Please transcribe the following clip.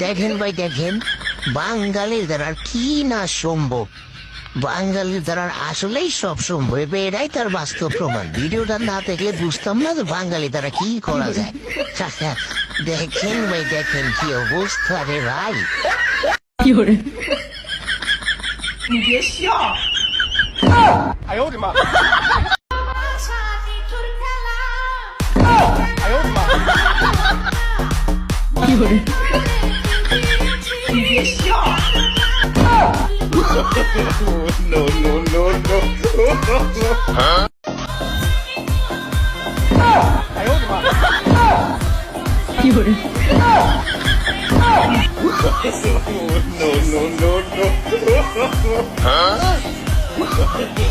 দেখেন ভাই দেখেন, বাঙালির দ্বারা কি না সম্ভব। বাঙালির দ্বারা আসলেই সব সম্ভব, এটাই তার বাস্তব প্রমাণ। ভিডিওটা না দেখলে বুঝতাম না যে বাঙালি দ্বারা কি করা যায়। দেখেন ভাই দেখেন কি অবস্থা রে ভাই।你别笑！哎呦我的妈！哎呦我的妈！你别笑！No no no no！ 哎呦我的妈！No no no no！